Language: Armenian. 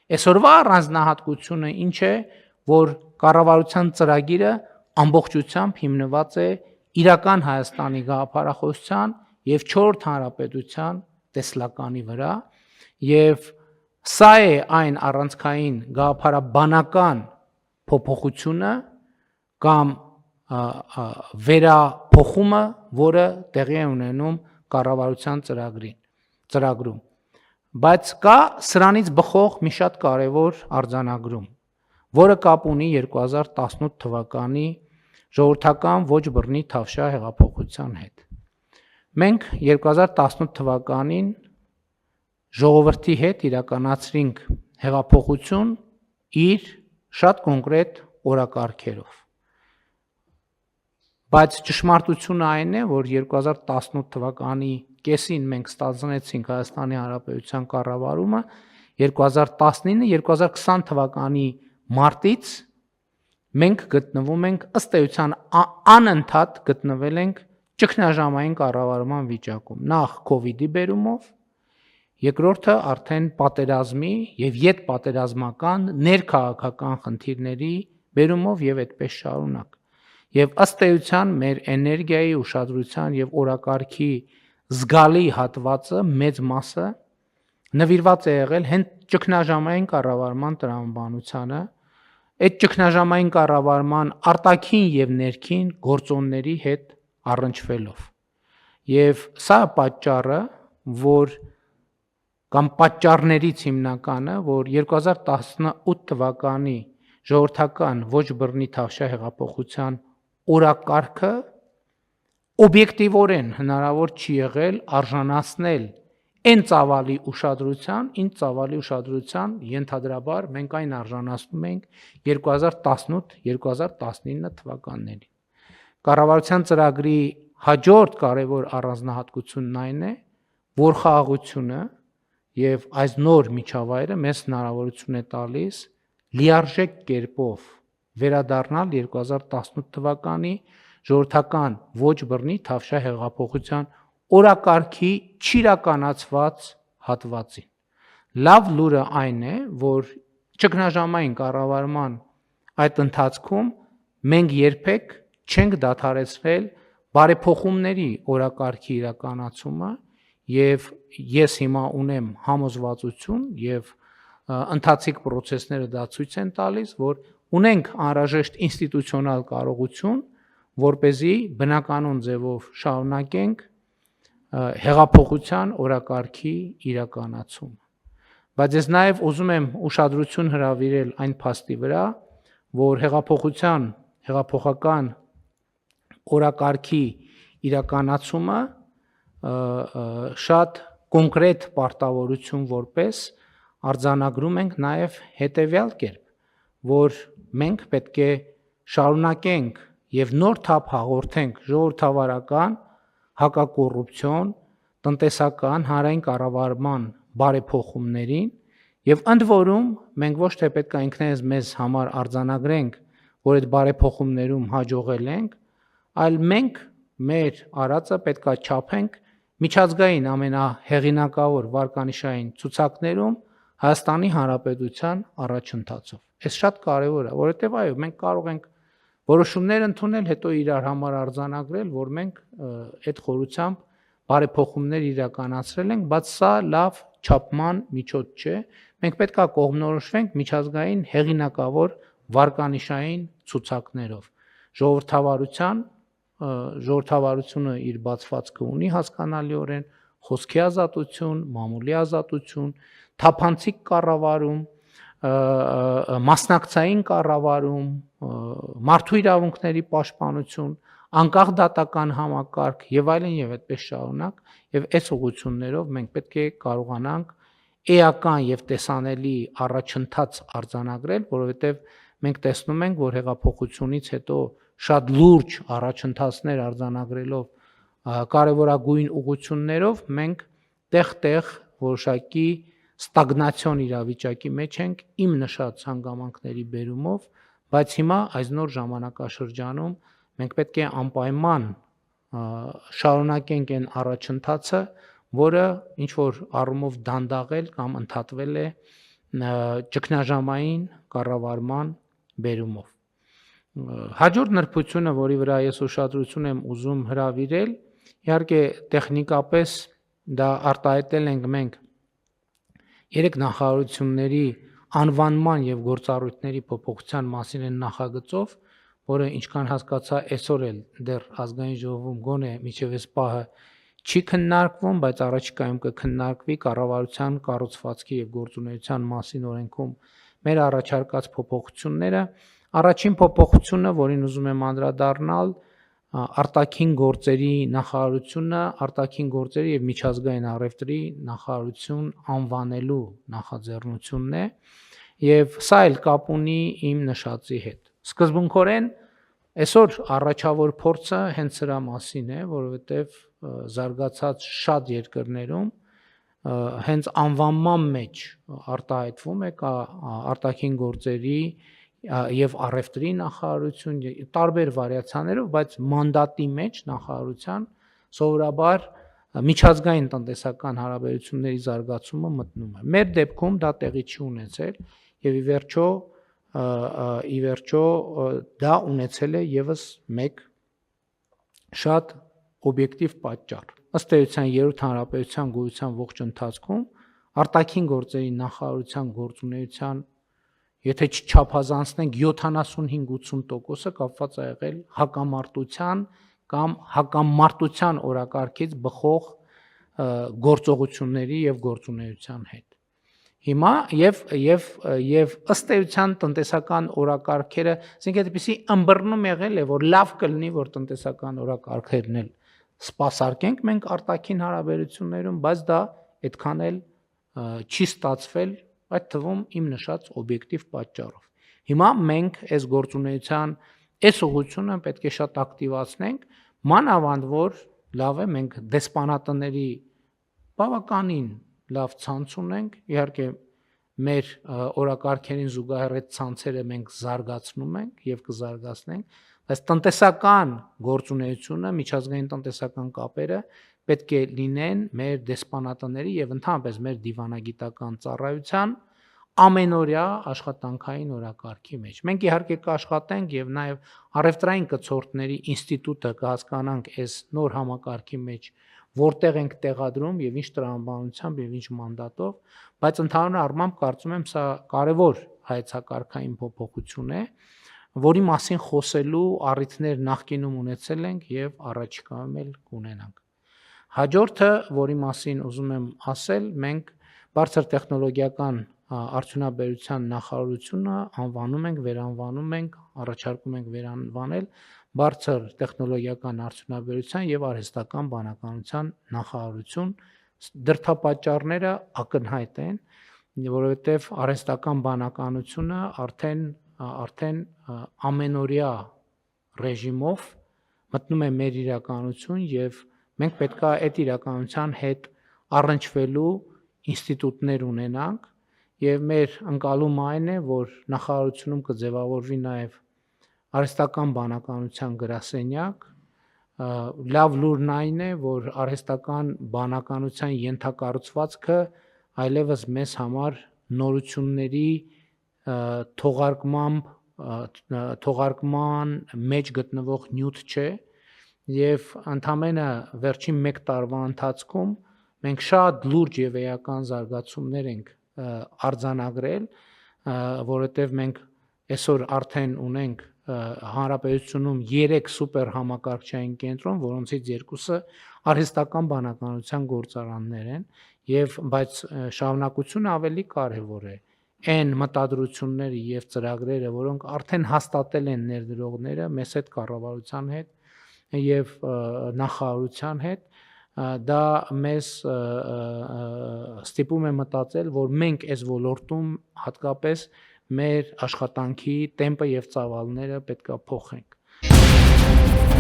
Այսօրվա առանձնահատկությունը ինչ է, որ կառավարության ծրագիրը ամբողջությամբ հիմնված է իրական Հայաստանի գաղափարախոսության եւ 4 հանրապետության տեսլականի վրա եւ սա է այն առանցքային գաղափարաբանական փոփոխությունը կամ վերափոխումը, որը տեղի է ունենում կառավարության ծրագրում, բայց կա սրանից բխող մի շատ կարևոր արձանագրում, որը կապ ունի 2018 թվականի ժողովրդական ոչ բռնի Թավշյա հեղափոխության հետ։ Մենք 2018 թվականին ժողովրդի հետ իրականացրինք հեղափոխություն իր շատ կոնկրետ օրակարգերով։ Բայց ճշմարտությունը այն է, որ 2018 թվականի կեսին մենք ստանձնեցինք Հայաստանի Հանրապետության կառավարումը, 2019-2020 թվականի մարտից մենք գտնվում ենք ըստ էության անընդհատ գտնվել ենք ճգնաժամային կառավարման վիճակում, նախ COVID-ի բերումով, երկրորդը արդեն պատերազմի եւ յետպատերազմական ներքաղաքական խնդիրների բերումով եւ այդպես շարունակ։ Եվ ըստ էության մեր էներգիայի, ուշադրության եւ օրակարգի զգալի հատվածը, մեծ մասը նվիրված է եղել հենց ճգնաժամային կառավարման տրամաբանությանը, այդ ճգնաժամային կառավարման արտաքին եւ ներքին գործոնների հետ առնչվելով։ Եվ սա պատճառը, որ կամ պատճառներից հիմնականը, որ 2018 թվականի ժողովրդական ոչ բռնի Թավշյա հեղափոխության օրակարգը օբյեկտիվորեն հնարավոր չի եղել արժանացնել այն ծավալի ուշադրության, ինչ ծավալի ուշադրության ենթադրաբար մենք այն արժանացնում ենք 2018-2019 թվականներին։ Կառավարության ծրագրի հաջորդ կարևոր առանձնահատկությունն այն է, որ խաղաղությունը եւ այս նոր միջավայրը մեզ հնարավորություն է տալիս լիարժեք կերպով վերադառնալ 2018 թվականի ժողովրդական ոչ բռնի Թավշյա հեղափոխության օրակարգի չիրականացված հատվածին։ Լավ լուրը այն է, որ ճգնաժամային կառավարման այդ ընթացքում մենք երբեք չենք դադարեցրել բարեփոխումների օրակարգի իրականացումը եւ ես հիմա ունեմ համոզվածություն եւ ընթացիկ process-ները դա ցույց են տալիս, որ ունենք անհրաժեշտ ինստիտուցիոնալ կարողություն, որպեսզի բնականon ձևով շարունակենք հեղափոխության օրակարգի իրականացումը։ Բայց ես նաև ուզում եմ ուշադրություն հրավիրել այն փաստի վրա, որ հեղափոխական օրակարգի իրականացումը շատ կոնկրետ պարտավորություն որպես արձանագրում ենք նաև հետևյալ կերպ, որ մենք պետք է շարունակենք եւ նոր թափ հաղորդենք ժողովրդավարական, հակակոռուպցիոն, տնտեսական, հանրային կառավարման բարեփոխումներին եւ ընդ որում մենք ոչ թե պետք է ինքներս մեզ համար արձանագրենք, որ այդ բարեփոխումներում հաջողել ենք, այլ մենք մեր արածը պետք է չափենք միջազգային ամենահեղինակավոր վարկանիշային ցուցակներում Հայաստանի Հանրապետության առաջընթացով։ Այս շատ կարևոր է, որովհետեւ այո, մենք կարող ենք որոշումներ ընդունել, հետո իրար համար արձանագրել, որ մենք այդ խորությամբ բարեփոխումներ իրականացրել ենք, բայց սա լավ չափման միջոց չէ։ Մենք պետք է կողմնորոշվենք միջազգային հեղինակավոր վարկանիշային ցուցակներով։ Ժողովրդավարությունը իր բացվածքը ունի հասկանալիորեն, խոսքի ազատություն, մամուլի ազատություն, թափանցիկ կառավարում, մասնակցային կառավարում, մարդու իրավունքների պաշտպանություն, անկախ դատական համակարգ եւ այլն եւ այդպես շարունակ, եւ այս ուղղություններով մենք պետք է կարողանանք էական եւ տեսանելի առաջընթաց արձանագրել, որովհետեւ մենք տեսնում ենք, որ հեղափոխությունից հետո շատ լուրջ առաջընթացներ արձանագրելով կարևորագույն ուղղություններով մենք տեղ-տեղ որոշակի ստագնացիոն իրավիճակի մեջ ենք իմ նշած հանգամանքների բերումով, բայց հիմա այս նոր ժամանակաշրջանում մենք պետք է անպայման շարունակենք այն առաջընթացը, որը ինչ որ առումով դանդաղել կամ ընդհատվել է ճգնաժամային կառավարման բերումով։ Հաջորդ նրբությունը, որի վրա ես ուշադրություն եմ ուզում հրավիրել, իհարկե տեխնիկապես դա արտահայտել ենք մենք 3 նախարարությունների անվանման եւ գործառույթների փոփոխության մասին են նախագծով, որը ինչքան հասկացա այսօր էլ դեռ ազգային ժողովում գոնե միջև այս պահը չի քննարկվում, բայց առաջիկայում կքննարկվի կառավարության կառուցվածքի եւ գործունեության մասին օրենքում մեր առաջարկած փոփոխությունները։ Առաջին փոփոխությունը, որին ուզում եմ անդրադառնալ, արտաքին գործերի նախարարությունը արտաքին գործերի եւ միջազգային առևտրի նախարարություն անվանելու նախաձեռնությունն է եւ սա էլ կապ ունի իմ նշածի հետ։ Սկզբունքորեն այսօր առաջավոր փորձը հենց սրա մասին է, որովհետեւ զարգացած շատ երկրներում հենց անվանման մեջ արտահայտվում է կա արտաքին գործերի եւ առևտրի նախարարություն տարբեր վարիացիաներով, բայց մանդատի մեջ նախարարության սովորաբար միջազգային տնտեսական հարաբերությունների զարգացումը մտնում է։ Մեր դեպքում դա տեղի չի ունեցել եւ ի վերջո դա ունեցել է եւս մեկ շատ օբյեկտիվ պատճառ։ Ըստ էության երրորդ հանրապետության գոյության ողջ ընթացքում արտաքին գործերի նախարարության գործունեության եթե չչափազանցնենք 75-80%-ը կապված է եղել հակամարտության կամ հակամարտության օրակարգից բխող գործողությունների եւ գործունեության հետ։ Հիմա եւ ըստ էության տնտեսական օրակարգերը, ասենք այդպեսի ըմբռնում եղել է, որ լավ կլինի, որ տնտեսական օրակարգերն էլ սպասարկենք մենք արտաքին հարաբերություններում, բայց դա այդքան էլ չի ստացվել, այդ թվում իմ նշած օբյեկտիվ պատճառով։ Հիմա մենք այս գործունեության այս ուղղությունը պետք է շատ ակտիվացնենք, մանավանդ որ լավ է մենք դեսպանատների բավականին լավ ցանց ունենք, իհարկե մեր օրակարգերին զուգահեռ այդ ցանցերը մենք զարգացնում ենք եւ կզարգացնենք, բայց տնտեսական գործունեությունը, միջազգային տնտեսական կապերը պետք է լինեն մեր դեսպանատների եւ ընդհանրապես մեր դիվանագիտական ծառայության ամենօրյա աշխատանքային օրակարգի մեջ։ Մենք իհարկե կաշխատենք եւ նաեւ առևտրային կցորդների ինստիտուտը կհասկանանք այս նոր համակարգի մեջ, որտեղ ենք տեղադրում եւ ինչ տրամաբանությամբ եւ ինչ մանդատով, բայց ընդհանուր առմամբ կարծում եմ սա կարեւոր հայեցակարգային փոփոխություն է, որի մասին խոսելու առիթներ նախկինում ունեցել ենք եւ առաջիկայում էլ կունենանք։ Հաջորդը, որի մասին ուզում եմ ասել, մենք բարձր տեխնոլոգիական արդյունաբերության նախարարությունը անվանում ենք, վերանվանում ենք, առաջարկում ենք վերանվանել բարձր տեխնոլոգիական արդյունաբերության եւ արհեստական բանականության նախարարություն։ Դրդապատճառները ակնհայտ են, որովհետեւ արհեստական բանականությունը արդեն ամենօրյա ռեժիմով մտնում է մեր իրականություն եւ մենք պետք է այդ իրականության հետ առնչվելու ինստիտուտներ ունենանք եւ մեր ընկալումը այն է, որ նախարարությունում կձևավորվի նաեւ արհեստական բանականության գրասենյակ, լավ լուրն այն է, որ արհեստական բանականության ենթակառուցվածքը այլևս մեզ համար նորությունների թողարկման մեջ գտնվող նյութ չէ եւ ընդամենը վերջին 1 տարվա ընթացքում մենք շատ լուրջ եւ էական զարգացումներ ենք արձանագրել, որովհետեւ մենք այսօր արդեն ունենք հանրապետությունում 3 սուպեր համակարգչային կենտրոն, որոնցից 2-ը արհեստական բանականության գործարաններ են բայց շարունակությունը ավելի կարևոր է։ Այն մտադրությունները եւ ծրագրերը, որոնք արդեն հաստատել են ներդրողները մեզ հետ կառավարության հետ եւ նախարարության հետ, դա մեզ ստիպում է մտածել, որ մենք այս ոլորտում հատկապես մեր աշխատանքի տեմպը եւ ծավալները պետք է փոխենք։